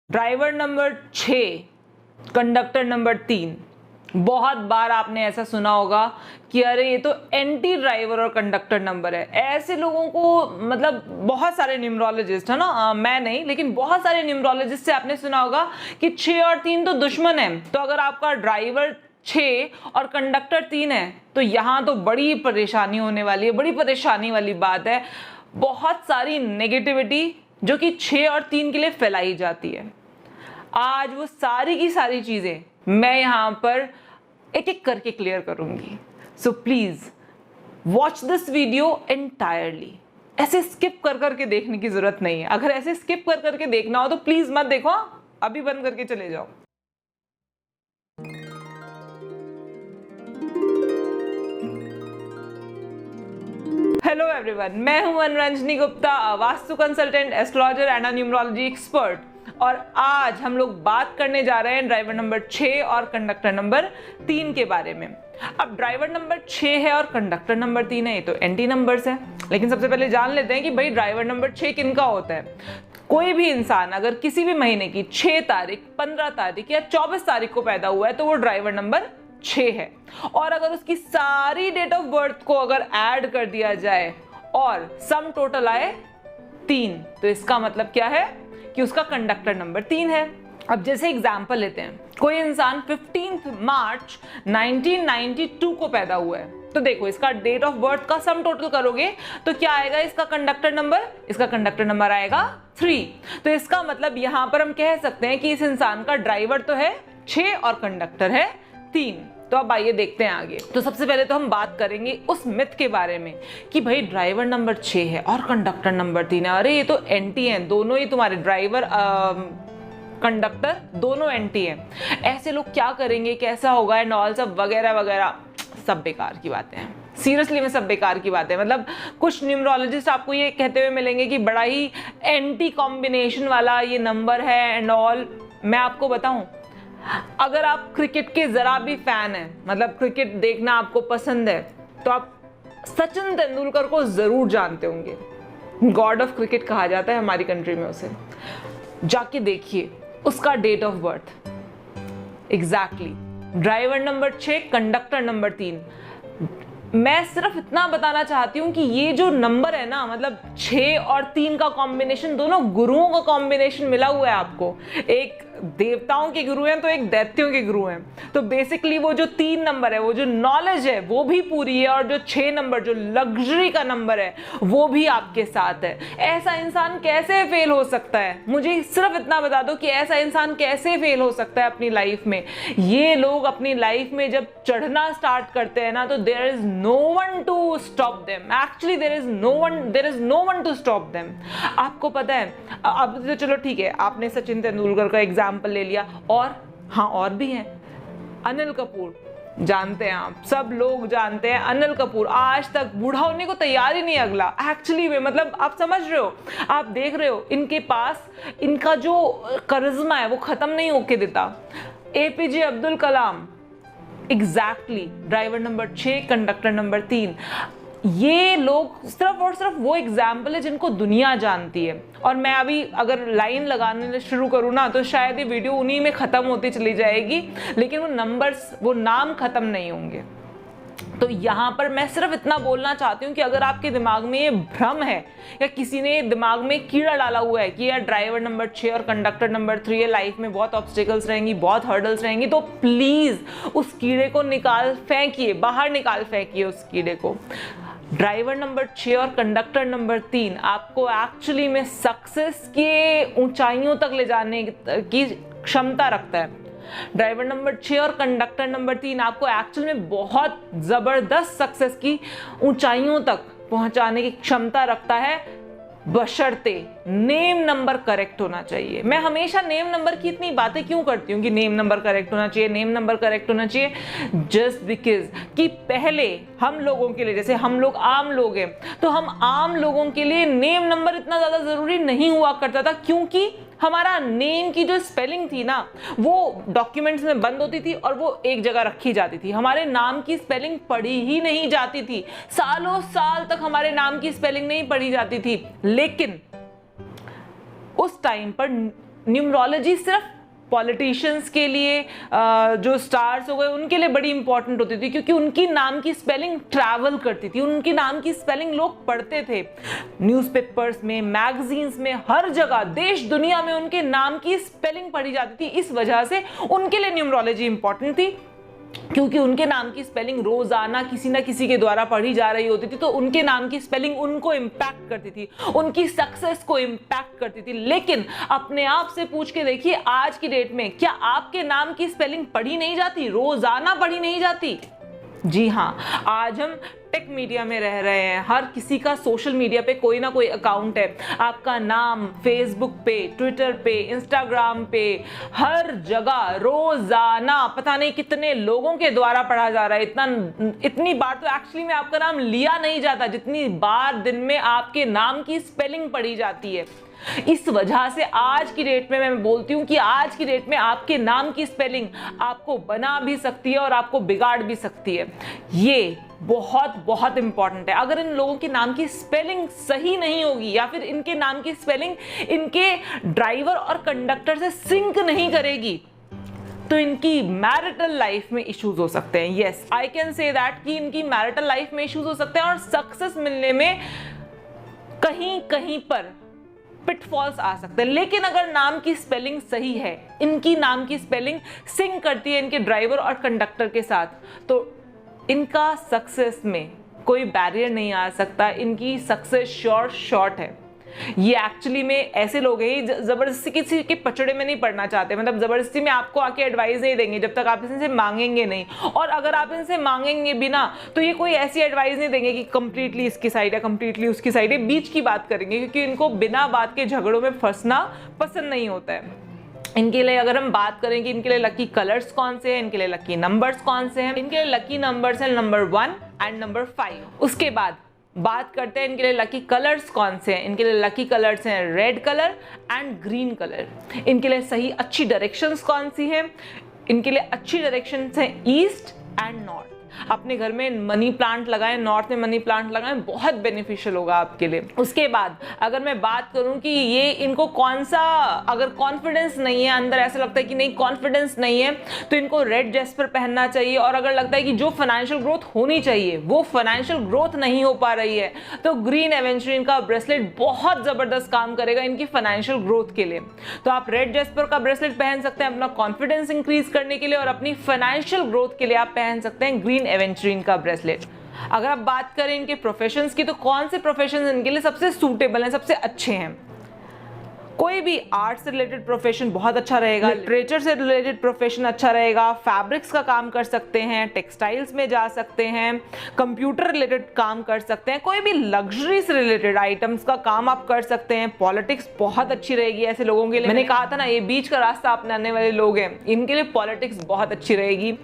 Driver number 6, conductor number 3। बहुत बार आपने ऐसा सुना होगा कि अरे ये तो एंटी ड्राइवर और कंडक्टर नंबर है। ऐसे लोगों को मतलब बहुत सारे न्यूमरोलॉजिस्ट है ना, मैं नहीं लेकिन बहुत सारे न्यूमरोलॉजिस्ट से आपने सुना होगा कि 6 और 3 तो दुश्मन है। तो अगर आपका ड्राइवर 6 और कंडक्टर 3 है तो यहाँ तो बड़ी परेशानी होने वाली है, बड़ी परेशानी वाली बात है। बहुत सारी नेगेटिविटी जो कि 6 और 3 के लिए फैलाई जाती है। आज वो सारी की सारी चीजें मैं यहां पर एक एक करके क्लियर करूंगी। So please watch this video entirely. ऐसे स्किप कर करके देखने की जरूरत नहीं है। अगर ऐसे स्किप कर करके देखना हो तो प्लीज मत देखो, अभी बंद करके चले जाओ। हेलो एवरीवन, मैं हूं Manranjani Gupta, vastu consultant, astrologer and numerology expert. और आज हम लोग बात करने जा रहे हैं ड्राइवर नंबर 6 और कंडक्टर नंबर 3 के बारे में। अब ड्राइवर नंबर 6 है और कंडक्टर नंबर 3 है, ये तो एंटी नंबर्स है। लेकिन सबसे पहले जान लेते हैं कि भाई ड्राइवर नंबर 6 किनका होता है। कोई भी इंसान अगर किसी भी महीने की 6 तारीख, 15 तारीख या 24 तारीख को पैदा हुआ है तो वो ड्राइवर नंबर 6 है। और अगर उसकी सारी डेट ऑफ बर्थ को अगर ऐड कर दिया जाए और सम टोटल आए 3, तो इसका मतलब क्या है कि उसका कंडक्टर नंबर 3 है। अब जैसे एग्जांपल लेते हैं, कोई इंसान 15 मार्च 1992 को पैदा हुआ है, तो देखो इसका डेट ऑफ बर्थ का सम टोटल करोगे तो क्या आएगा इसका कंडक्टर नंबर? इसका कंडक्टर नंबर आएगा 3। तो इसका मतलब यहां पर हम कह सकते हैं कि इस इंसान का ड्राइवर तो है 6 और कंडक्टर है 3। तो अब आइए देखते हैं आगे। तो सबसे पहले तो हम बात करेंगे उस मिथ के बारे में कि भाई ड्राइवर नंबर 6 है और कंडक्टर नंबर 3 है, अरे ये तो एंटी हैं, दोनों ही तुम्हारे ड्राइवर कंडक्टर दोनों एंटी हैं। ऐसे लोग क्या करेंगे, कैसा होगा एंड ऑल सब वगैरह वगैरह, सब बेकार की बातें हैं। सीरियसली में सब बेकार की बात है। मतलब कुछ न्यूमरोलॉजिस्ट आपको ये कहते हुए मिलेंगे कि बड़ा ही एंटी कॉम्बिनेशन वाला ये नंबर है एंड ऑल। मैं आपको बताऊं, अगर आप क्रिकेट के जरा भी फैन हैं, मतलब क्रिकेट देखना आपको पसंद है, तो आप सचिन तेंदुलकर को जरूर जानते होंगे। गॉड ऑफ क्रिकेट कहा जाता है हमारी कंट्री में उसे। जाके देखिए उसका date of birth exactly driver number 6, conductor number 3। मैं सिर्फ इतना बताना चाहती हूं कि ये जो नंबर है ना, मतलब 6 और 3 का कॉम्बिनेशन, दोनों गुरुओं का कॉम्बिनेशन मिला हुआ है आपको। एक देवताओं के गुरु हैं तो एक दैत्यों के गुरु हैं। तो बेसिकली वो जो 3 नंबर है, वो जो नॉलेज है वो भी पूरी है, और जो 6 नंबर जो लग्जरी का नंबर है वो भी आपके साथ है। ऐसा इंसान कैसे फेल हो सकता है? मुझे सिर्फ इतना बता दो कि ऐसा इंसान कैसे फेल हो सकता है अपनी लाइफ में। ये लोग अपनी लाइफ में जब चढ़ना स्टार्ट करते हैं ना, तो there is no one to stop them. Actually there is no one to stop them. आपको पता है, अब तो चलो ठीक है, आपने सचिन तेंदुलकर का एग्जाम्पल ले लिया, और हाँ और भी हैं। अनिल कपूर जानते हैं, आप सब लोग जानते हैं। अनिल कपूर आज तक बूढ़ा होने को तैयार ही नहीं अगला। एक्चुअली में मतलब आप समझ रहे हो, आप देख रहे हो इनके पास इनका जो करिश्मा है वो खत्म नहीं होके देता। APJ Abdul Kalam exactly driver number 6, conductor number 3। ये लोग सिर्फ और सिर्फ वो एग्जाम्पल है जिनको दुनिया जानती है। और मैं अभी अगर लाइन लगाने शुरू करूँ ना, तो शायद ये वीडियो उन्हीं में ख़त्म होती चली जाएगी, लेकिन वो नंबर्स, वो नाम ख़त्म नहीं होंगे। तो यहाँ पर मैं सिर्फ इतना बोलना चाहती हूँ कि अगर आपके दिमाग में ये भ्रम है या किसी ने दिमाग में कीड़ा डाला हुआ है कि यार ड्राइवर नंबर 6 और कंडक्टर नंबर 3 है, लाइफ में बहुत ऑब्स्टिकल्स रहेंगी, बहुत हर्डल्स रहेंगी, तो प्लीज़ उस कीड़े को निकाल फेंकिए, बाहर निकाल फेंकिए उस कीड़े को। ड्राइवर नंबर 6 और कंडक्टर नंबर 3 आपको एक्चुअली में सक्सेस के ऊंचाइयों तक ले जाने की क्षमता रखता है। ड्राइवर नंबर 6 और कंडक्टर नंबर 3 आपको एक्चुअल में बहुत जबरदस्त सक्सेस की ऊंचाइयों तक पहुंचाने की क्षमता रखता है, बशर्ते नेम नंबर करेक्ट होना चाहिए। मैं हमेशा नेम नंबर की इतनी बातें क्यों करती हूँ कि नेम नंबर करेक्ट होना चाहिए, नेम नंबर करेक्ट होना चाहिए? जस्ट बिकॉज कि पहले हम लोगों के लिए, जैसे हम लोग आम लोग हैं, तो हम आम लोगों के लिए नेम नंबर इतना ज़्यादा ज़रूरी नहीं हुआ करता था, क्योंकि हमारा नेम की जो स्पेलिंग थी ना, वो डॉक्यूमेंट्स में बंद होती थी और वो एक जगह रखी जाती थी। हमारे नाम की स्पेलिंग पढ़ी ही नहीं जाती थी, सालों साल तक हमारे नाम की स्पेलिंग नहीं पढ़ी जाती थी। लेकिन उस टाइम पर न्यूमरोलॉजी सिर्फ पॉलिटिशियंस के लिए, जो स्टार्स हो गए उनके लिए बड़ी इंपॉर्टेंट होती थी, क्योंकि उनकी नाम की स्पेलिंग ट्रैवल करती थी, उनकी नाम की स्पेलिंग लोग पढ़ते थे न्यूज़पेपर्स में, मैगजीन्स में, हर जगह देश दुनिया में उनके नाम की स्पेलिंग पढ़ी जाती थी। इस वजह से उनके लिए न्यूमरोलॉजी इंपॉर्टेंट थी, क्योंकि उनके नाम की स्पेलिंग रोजाना किसी ना किसी के द्वारा पढ़ी जा रही होती थी, तो उनके नाम की स्पेलिंग उनको इंपैक्ट करती थी, उनकी सक्सेस को इंपैक्ट करती थी। लेकिन अपने आप से पूछ के देखिए, आज की डेट में क्या आपके नाम की स्पेलिंग पढ़ी नहीं जाती, रोजाना पढ़ी नहीं जाती? जी हाँ, आज हम टेक मीडिया में रह रहे हैं, हर किसी का सोशल मीडिया पे कोई ना कोई अकाउंट है, आपका नाम फेसबुक पे, ट्विटर पे, इंस्टाग्राम पे, हर जगह रोजाना पता नहीं कितने लोगों के द्वारा पढ़ा जा रहा है। इतनी बार तो एक्चुअली में आपका नाम लिया नहीं जाता जितनी बार दिन में आपके नाम की स्पेलिंग पढ़ी जाती है। इस वजह से आज की डेट में मैं बोलती हूं कि आज की डेट में आपके नाम की स्पेलिंग आपको बना भी सकती है और आपको बिगाड़ भी सकती है। ये बहुत बहुत इंपॉर्टेंट है। अगर इन लोगों के नाम की स्पेलिंग सही नहीं होगी, या फिर इनके नाम की स्पेलिंग इनके ड्राइवर और कंडक्टर से सिंक नहीं करेगी, तो इनकी मैरिटल लाइफ में इश्यूज हो सकते हैं। Yes, I can say that कि इनकी मैरिटल लाइफ में इश्यूज हो सकते हैं और सक्सेस मिलने में कहीं कहीं पर पिटफॉल्स आ सकते हैं। लेकिन अगर नाम की स्पेलिंग सही है, इनकी नाम की स्पेलिंग सिंक करती है इनके ड्राइवर और कंडक्टर के साथ, तो इनका सक्सेस में कोई बैरियर नहीं आ सकता, इनकी सक्सेस श्योर शॉट है। ये एक्चुअली में ऐसे लोग हैं जबरदस्ती किसी के पचड़े में नहीं पड़ना चाहते, मतलब जबरदस्ती में आपको आके एडवाइस नहीं देंगे जब तक आप इनसे मांगेंगे नहीं, और अगर आप इनसे मांगेंगे भी ना तो ये कोई ऐसी एडवाइस नहीं देंगे कि कंप्लीटली इसकी साइड है, कंप्लीटली उसकी साइड है, बीच की बात करेंगे, क्योंकि इनको बिना बात के झगड़ों में फंसना पसंद नहीं होता है। इनके लिए अगर हम बात करें कि इनके लिए लकी कलर्स कौन से हैं, इनके लिए लकी नंबर्स कौन से हैं, इनके लिए लकी नंबर्स हैं नंबर 1 एंड नंबर 5। उसके बाद बात करते हैं इनके लिए लकी कलर्स कौन से हैं। इनके लिए लकी कलर्स हैं red colour and green colour. इनके लिए सही अच्छी डायरेक्शंस कौन सी हैं, इनके लिए अच्छी डायरेक्शंस हैं ईस्ट एंड नॉर्थ। अपने घर में मनी प्लांट लगाएं, नॉर्थ में मनी प्लांट लगाएं, बहुत बेनिफिशियल होगा आपके लिए। उसके बाद अगर मैं बात करूं कि ये इनको कौन सा, अगर कॉन्फिडेंस नहीं है अंदर, ऐसा लगता है कि नहीं कॉन्फिडेंस नहीं है, तो इनको रेड जेस्पर पहनना चाहिए। और अगर लगता है कि जो फाइनेंशियल ग्रोथ होनी चाहिए वो फाइनेंशियल ग्रोथ नहीं हो पा रही है, तो ग्रीन एवेंचुरिन का ब्रेसलेट बहुत जबरदस्त काम करेगा इनकी फाइनेंशियल ग्रोथ के लिए। तो आप रेड जेस्पर का ब्रेसलेट पहन सकते हैं अपना कॉन्फिडेंस इंक्रीज करने के लिए, और अपनी फाइनेंशियल ग्रोथ के लिए आप पहन सकते हैं ग्रीन एवेंचुरिन का ब्रेसलेट। अगर आप बात करें इनके प्रोफेशंस की, तो कौन से प्रोफेशंस इनके लिए सबसे सूटेबल हैं, सबसे अच्छे हैं? कोई भी आर्ट से रिलेटेड प्रोफेशन बहुत अच्छा रहेगा, लिटरेचर से रिलेटेड प्रोफेशन अच्छा रहेगा, फैब्रिक्स का काम कर सकते हैं, टेक्सटाइल्स में जा सकते हैं, कंप्यूटर रिलेटेड काम कर सकते हैं, कोई भी लग्जरी से रिलेटेड आइटम्स का काम आप कर सकते हैं। पॉलिटिक्स बहुत अच्छी रहेगी ऐसे लोगों के लिए। मैंने कहा था ना, ये बीच का रास्ता अपनाने वाले लोग हैं, इनके लिए पॉलिटिक्स बहुत अच्छी रहेगी।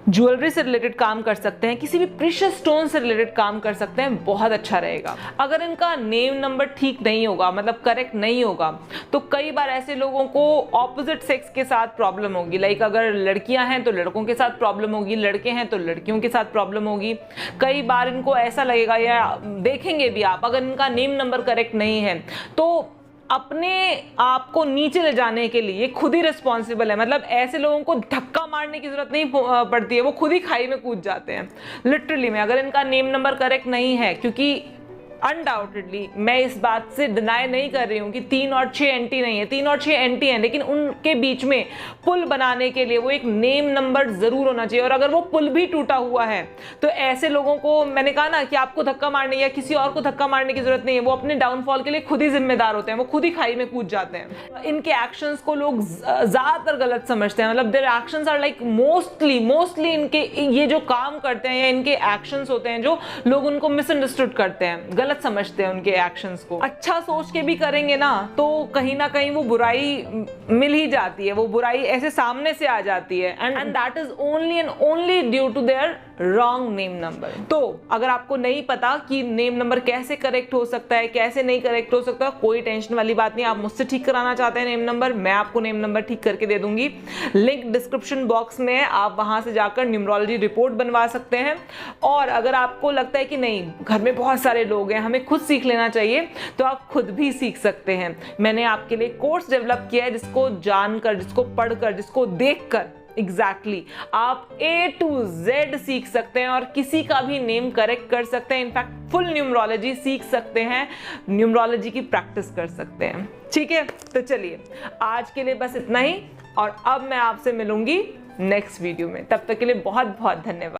ज्वेलरी से रिलेटेड काम कर सकते हैं, किसी भी प्रीशियस स्टोन से रिलेटेड काम कर सकते हैं, बहुत अच्छा रहेगा। अगर इनका नेम नंबर ठीक नहीं होगा, मतलब करेक्ट नहीं होगा, तो कई बार ऐसे लोगों को ऑपोजिट सेक्स के साथ प्रॉब्लम होगी। लाइक अगर लड़कियां हैं तो लड़कों के साथ प्रॉब्लम होगी, लड़के हैं तो लड़कियों के साथ प्रॉब्लम होगी। कई बार इनको ऐसा लगेगा, या देखेंगे भी आप, अगर इनका नेम नंबर करेक्ट नहीं है तो अपने आप को नीचे ले जाने के लिए खुद ही रिस्पॉन्सिबल है। मतलब ऐसे लोगों को धक्का मारने की जरूरत नहीं पड़ती है, वो खुद ही खाई में कूद जाते हैं लिटरली में, अगर इनका नेम नंबर करेक्ट नहीं है। क्योंकि अनडाउटेडली मैं इस बात से डिनाई नहीं कर रही हूँ कि 3 और 6 एंटी नहीं है, 3 और 6 एंटी हैं, लेकिन उनके बीच में पुल बनाने के लिए वो एक नेम नंबर जरूर होना चाहिए। और अगर वो पुल भी टूटा हुआ है तो ऐसे लोगों को, मैंने कहा ना कि आपको धक्का मारने या किसी और को धक्का मारने की जरूरत नहीं है, वो अपने डाउनफॉल के लिए खुद ही जिम्मेदार होते हैं, वो खुद ही खाई में कूद जाते हैं। इनके एक्शंस को लोग ज्यादातर गलत समझते हैं, मतलब their actions are like mostly इनके ये जो काम करते हैं या इनके एक्शंस होते हैं, जो लोग उनको मिसअंडरस्टूड करते हैं, गलत समझते हैं उनके एक्शंस को। अच्छा सोच के भी करेंगे ना तो कहीं ना कहीं वो बुराई मिल ही जाती है, वो बुराई ऐसे सामने से आ जाती है, and that is only and only due to their wrong name number. तो अगर आपको नहीं पता कि नेम नंबर कैसे करेक्ट हो सकता है, कैसे नहीं करेक्ट हो सकता, कोई टेंशन वाली बात नहीं। आप मुझसे ठीक कराना चाहते हैं नेम नंबर, मैं आपको नेम नंबर ठीक करके दे दूंगी। लिंक डिस्क्रिप्शन बॉक्स में है, आप वहां से जाकर न्यूमरोलॉजी रिपोर्ट बनवा सकते हैं। और अगर आपको लगता है कि नहीं, घर में बहुत सारे लोग हैं, हमें खुद सीख लेना चाहिए, तो आप खुद भी सीख सकते हैं। मैंने आपके लिए कोर्स डेवलप किया है, जिसको जानकर, जिसको पढ़कर, जिसको देखकर एग्जैक्टली आप A to Z सीख सकते हैं और किसी का भी नेम करेक्ट कर सकते हैं। इनफैक्ट फुल न्यूमरोलॉजी सीख सकते हैं, न्यूमरोलॉजी की प्रैक्टिस कर सकते हैं। ठीक है, तो चलिए आज के लिए बस इतना ही, और अब मैं आपसे मिलूंगी नेक्स्ट वीडियो में। तब तक के लिए बहुत बहुत धन्यवाद।